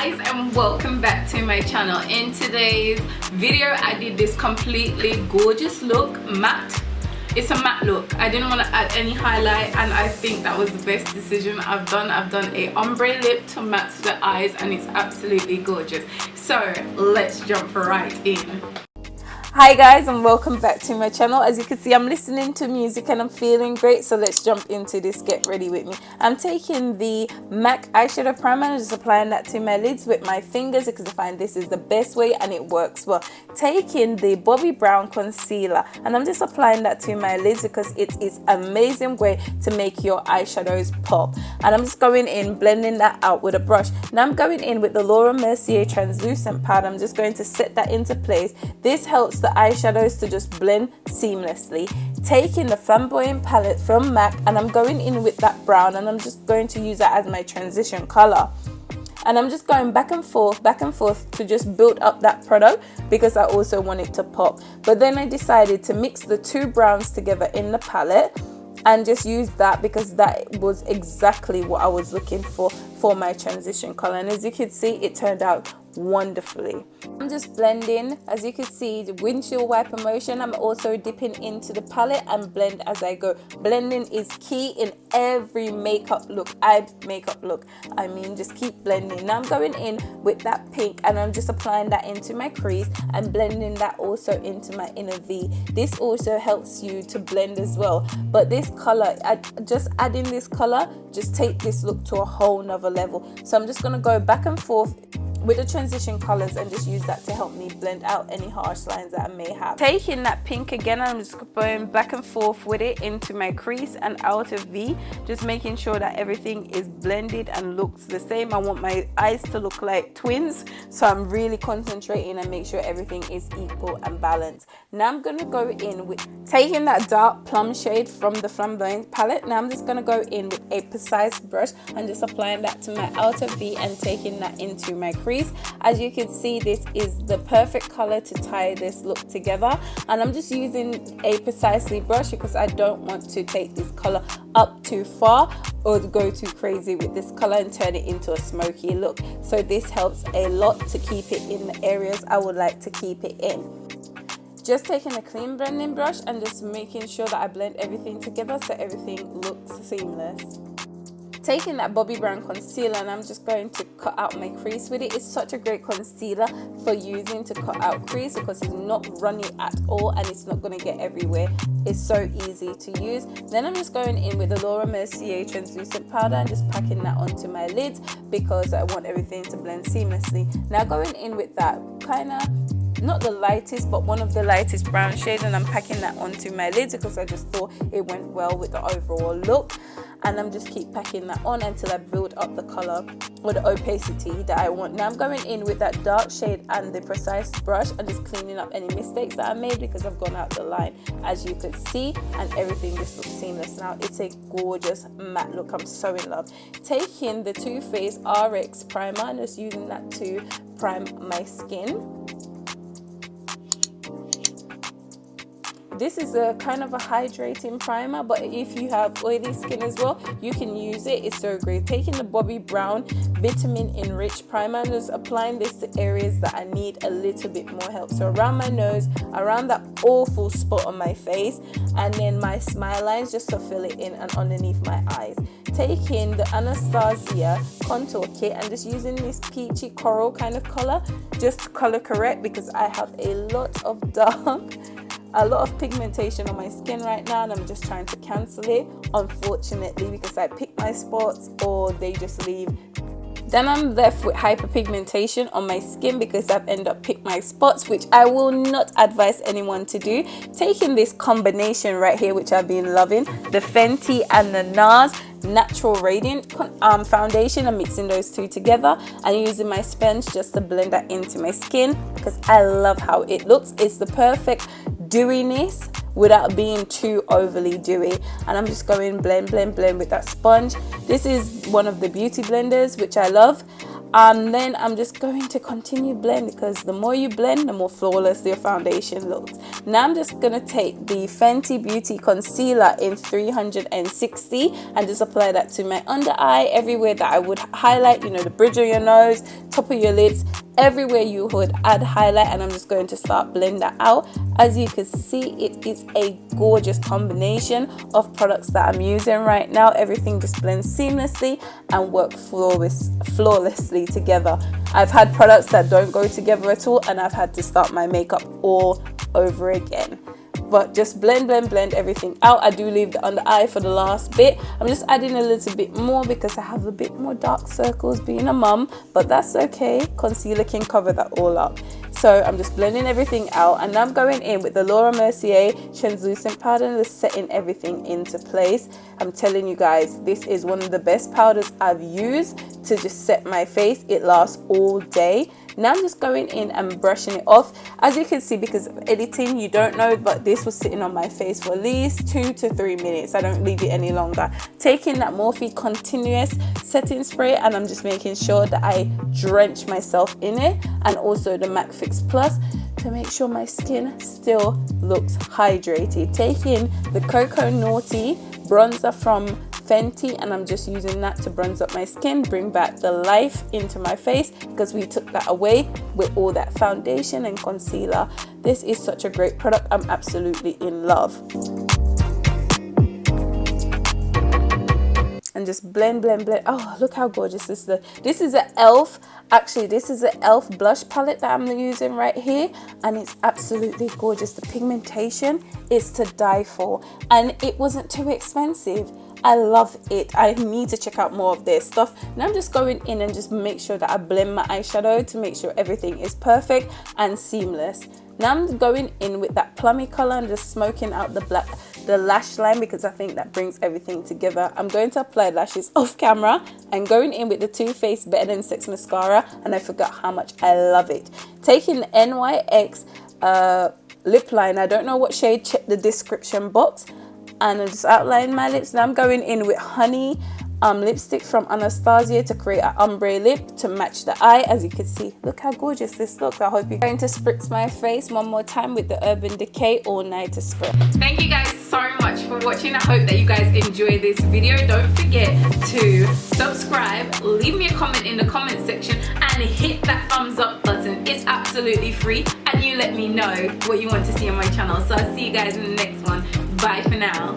guys, and welcome back to my channel. In today's video I did this completely gorgeous look, matte. It's a matte look. I didn't want to add any highlight, and I think that was the best decision I've done. I've done a ombre lip to match the eyes, and it's absolutely gorgeous. So let's jump right in. Hi guys, and welcome back to my channel. As you can see, I'm listening to music and I'm feeling great, so let's jump into this. Get ready with me. I'm taking the MAC eyeshadow primer and just applying that to my lids with my fingers because I find this is the best way and it works well. Taking the Bobbi Brown concealer and I'm just applying that to my lids because it is an amazing way to make your eyeshadows pop. And I'm just going in, blending that out with a brush. Now I'm going in with the Mercier translucent powder. I'm just going to set that into place. This helps the eyeshadows to just blend seamlessly. Taking the Flamboyant palette from MAC and I'm going in with that brown, and I'm just going to use that as my transition color. And I'm just going back and forth to just build up that product because I also want it to pop. But then I decided to mix the two browns together in the palette and just use that because that was exactly what I was looking for my transition color. And as you can see, it turned out wonderfully. I'm just blending. As you can see, the windshield wiper motion. I'm also dipping into the palette and blend as I go. Blending is key in every makeup look. I mean, just keep blending. Now I'm going in with that pink and I'm just applying that into my crease and blending that also into my inner V. This also helps you to blend as well. But this color, just adding this color, just take this look to a whole nother level. So I'm just going to go back and forth with the transition colors and just use that to help me blend out any harsh lines that I may have. Taking that pink again, I'm just going back and forth with it into my crease and outer V, just making sure that everything is blended and looks the same. I want my eyes to look like twins, so I'm really concentrating and make sure everything is equal and balanced. Now I'm going to go in with taking that dark plum shade from the Flamboyant palette. Now I'm just going to go in with a precise brush and just applying that to my outer V and taking that into my crease. As you can see, this is the perfect color to tie this look together, and I'm just using a precisely brush because I don't want to take this color up too far or go too crazy with this color and turn it into a smoky look. So this helps a lot to keep it in the areas I would like to keep it in. Just taking a clean blending brush and just making sure that I blend everything together so everything looks seamless. Taking that Bobbi Brown concealer and I'm just going to cut out my crease with it. It's such a great concealer for using to cut out crease because it's not runny at all and it's not going to get everywhere. It's so easy to use. Then I'm just going in with the Mercier translucent powder and just packing that onto my lids because I want everything to blend seamlessly. Now going in with that kind of, not the lightest, but one of the lightest brown shades, and I'm packing that onto my lids because I just thought it went well with the overall look. And I'm just keep packing that on until I build up the color or the opacity that I want. Now I'm going in with that dark shade and the precise brush and just cleaning up any mistakes that I made because I've gone out the line, as you could see, and everything just looks seamless now. It's a gorgeous matte look. I'm so in love. Taking the Too Faced RX primer and just using that to prime my skin. This is a kind of a hydrating primer, but if you have oily skin as well, you can use it. It's so great. Taking the Bobbi Brown vitamin enriched primer and just applying this to areas that I need a little bit more help. So around my nose, around that awful spot on my face, and then my smile lines just to fill it in, and underneath my eyes. Taking the Anastasia contour kit and just using this peachy coral kind of color just to color correct because I have a lot of pigmentation on my skin right now and I'm just trying to cancel it, unfortunately, because I pick my spots or they just leave. Then I'm left with hyperpigmentation on my skin because I've ended up picked my spots, which I will not advise anyone to do. Taking this combination right here, which I've been loving, the Fenty and the Nars Natural Radiant foundation, and mixing those two together and using my sponge just to blend that into my skin because I love how it looks. It's the perfect dewiness without being too overly dewy, and I'm just going blend with that sponge. This is one of the beauty blenders which I love. Then I'm just going to continue blend, because the more you blend, the more flawless your foundation looks. Now I'm just going to take the Fenty Beauty concealer in 360 and just apply that to my under eye, everywhere that I would highlight, you know, the bridge of your nose, top of your lips, everywhere you would add highlight. And I'm just going to start blend that out. As you can see, it is a gorgeous combination of products that I'm using right now. Everything just blends seamlessly and work flawlessly together. I've had products that don't go together at all, and I've had to start my makeup all over again. But just blend everything out. I do leave the under eye for the last bit. I'm just adding a little bit more because I have a bit more dark circles being a mum, but that's okay. Concealer can cover that all up. So I'm just blending everything out, and I'm going in with the Laura Mercier translucent powder and just setting everything into place. I'm telling you guys, this is one of the best powders I've used to just set my face. It lasts all day. Now I'm just going in and brushing it off. As you can see, because of editing, you don't know, but this was sitting on my face for at least 2 to 3 minutes. I don't leave it any longer. Taking that Morphe Continuous setting spray, and I'm just making sure that I drench myself in it, and also the MAC Fix Plus to make sure my skin still looks hydrated. Taking the COCO Naughty bronzer from Fenty, and I'm just using that to bronze up my skin, bring back the life into my face, because we took that away with all that foundation and concealer. This is such a great product. I'm absolutely in love. And just blend. Oh, look how gorgeous this is. This is an e.l.f. Actually, this is an e.l.f. blush palette that I'm using right here, and it's absolutely gorgeous. The pigmentation is to die for, and it wasn't too expensive. I love it. I need to check out more of their stuff. Now I'm just going in and just make sure that I blend my eyeshadow to make sure everything is perfect and seamless. Now I'm going in with that plummy color and just smoking out the lash line, because I think that brings everything together. I'm going to apply lashes off camera and going in with the Too Faced Better Than Sex mascara, and I forgot how much I love it. Taking the NYX lip line, I don't know what shade, check the description box, and I'm just outlining my lips. Now I'm going in with Honey lipstick from Anastasia to create an ombre lip to match the eye. As you can see, look how gorgeous this looks. I hope you're going to spritz my face one more time with the Urban Decay All Nighter Spray. Thank you guys so much for watching. I hope that you guys enjoyed this video. Don't forget to subscribe, leave me a comment in the comment section, and hit that thumbs up button. It's absolutely free, and you let me know what you want to see on my channel. So I'll see you guys in the next one. Bye for now.